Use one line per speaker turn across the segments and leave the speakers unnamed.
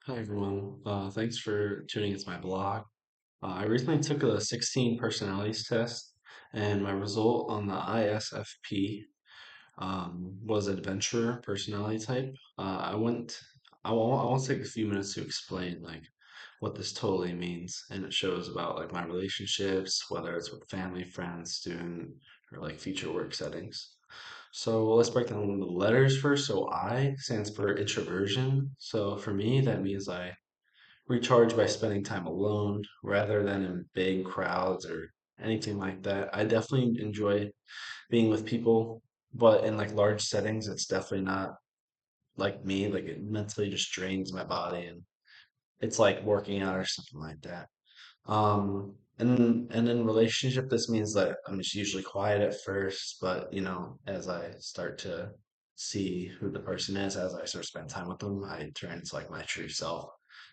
Hi everyone. Thanks for tuning into my blog. I recently took a 16 personalities test, and my result on the ISFP was adventurer personality type. I went. I want to take a few minutes to explain like what this totally means, and it shows about like my relationships, whether it's with family, friends, student, or like future work settings. So let's break down the letters first. So I stands for introversion. So for me, that means I recharge by spending time alone rather than in big crowds or anything like that. I definitely enjoy being with people, but in like large settings, it's definitely not like me. Like it mentally just drains my body and it's like working out or something like that. And in relationship, this means that I'm just usually quiet at first, but as I start to see who the person is, as I start to spend time with them, I turn into like my true self.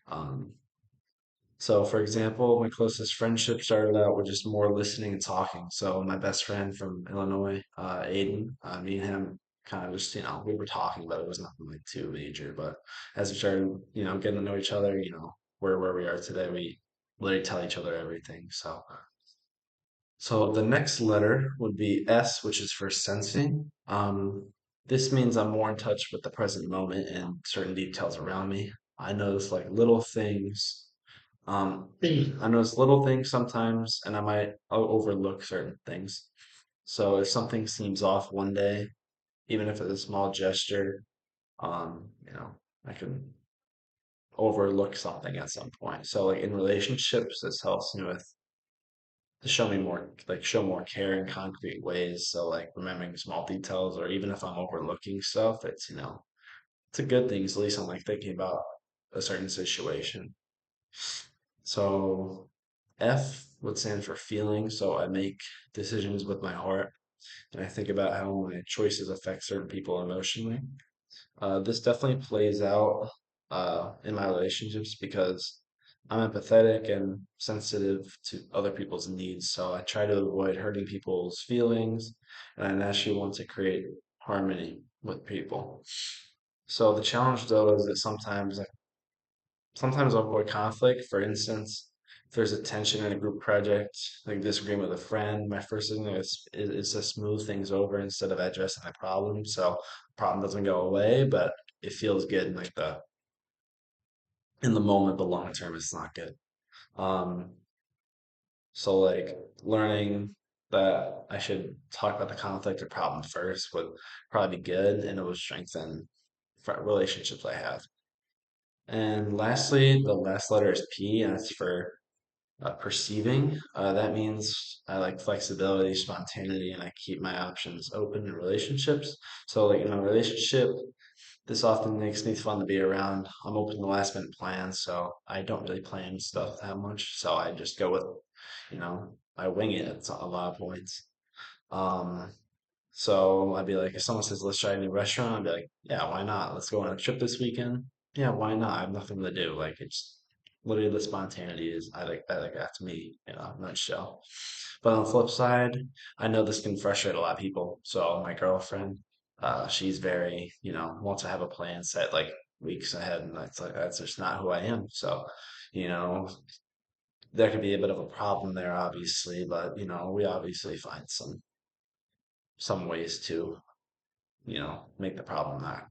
Um, So, for example, my closest friendship started out with just more listening and talking. So, my best friend from Illinois, Aiden, me and him kind of just, we were talking, but it was nothing like too major. But as we started, getting to know each other, where we are today, we literally tell each other everything. So the next letter would be S, which is for sensing. This means I'm more in touch with the present moment and certain details around me. I notice like little things I notice little things sometimes, and I'll overlook certain things. So if something seems off one day, even if it's a small gesture, um, you know, I can overlook something at some point. So like in relationships, this helps me with to show me more, like show more care in concrete ways. So like remembering small details, or even if I'm overlooking stuff, it's a good thing. 'Cause at least I'm like thinking about a certain situation. So F would stand for feeling. So I make decisions with my heart and I think about how my choices affect certain people emotionally. This definitely plays out in my relationships because I'm empathetic and sensitive to other people's needs. So I try to avoid hurting people's feelings and I naturally want to create harmony with people. So the challenge though is that sometimes I'll avoid conflict. For instance, if there's a tension in a group project, like disagreement with a friend, my first thing is to smooth things over instead of addressing the problem. So the problem doesn't go away, but it feels good in like the in the moment, but long term it's not good. Um, so like learning that I should talk about the conflict or problem first would probably be good, and it would strengthen relationships I have. And lastly, the last letter is P, and it's for perceiving. That means I like flexibility, spontaneity, and I keep my options open in relationships. So, like in a relationship, this often makes me fun to be around. I'm open to last minute plans, so I don't really plan stuff that much. So I just go with, I wing it at a lot of points. Um, so I'd be like, if someone says, let's try a new restaurant, I'd be like, yeah, why not? Let's go on a trip this weekend. Yeah, why not? I have nothing to do. Like it's literally the spontaneity is I like that's me, nutshell. But on the flip side, I know this can frustrate a lot of people. So my girlfriend, she's very, wants to have a plan set like weeks ahead, and that's just not who I am. So, you know, there could be a bit of a problem there, obviously, but we obviously find some ways to make the problem not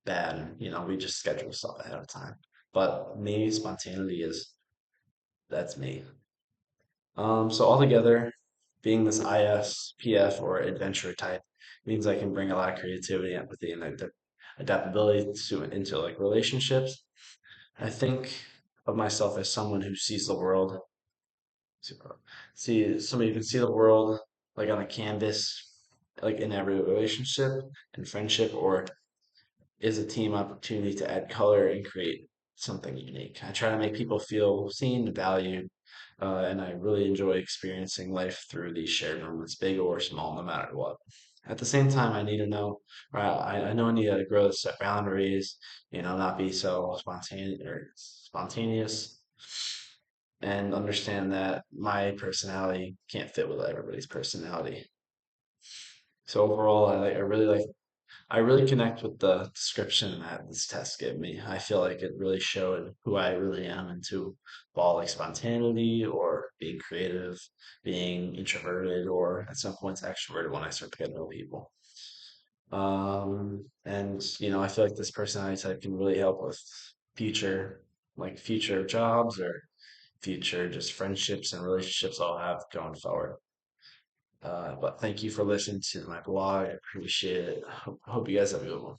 bad. And, we just schedule stuff ahead of time. But me, spontaneity that's me. So altogether, being this ISPF or adventure type means I can bring a lot of creativity, empathy, and adaptability into like relationships. I think of myself as someone who sees the world, see somebody who can see the world like on a canvas, like in every relationship and friendship, or is a team opportunity to add color and create something unique. I try to make people feel seen and valued, and I really enjoy experiencing life through these shared moments, big or small, no matter what. At the same time, I need to know, or I know I need to grow to set boundaries, not be so spontaneous, and understand that my personality can't fit with everybody's personality. So overall, I really like. I really connect with the description that this test gave me. I feel like it really showed who I really am into all like spontaneity or being creative, being introverted, or at some points extroverted when I start to get to know people. And I feel like this personality type can really help with future, like future jobs or future just friendships and relationships I'll have going forward. But thank you for listening to my blog. I appreciate it. Hope you guys have a good one.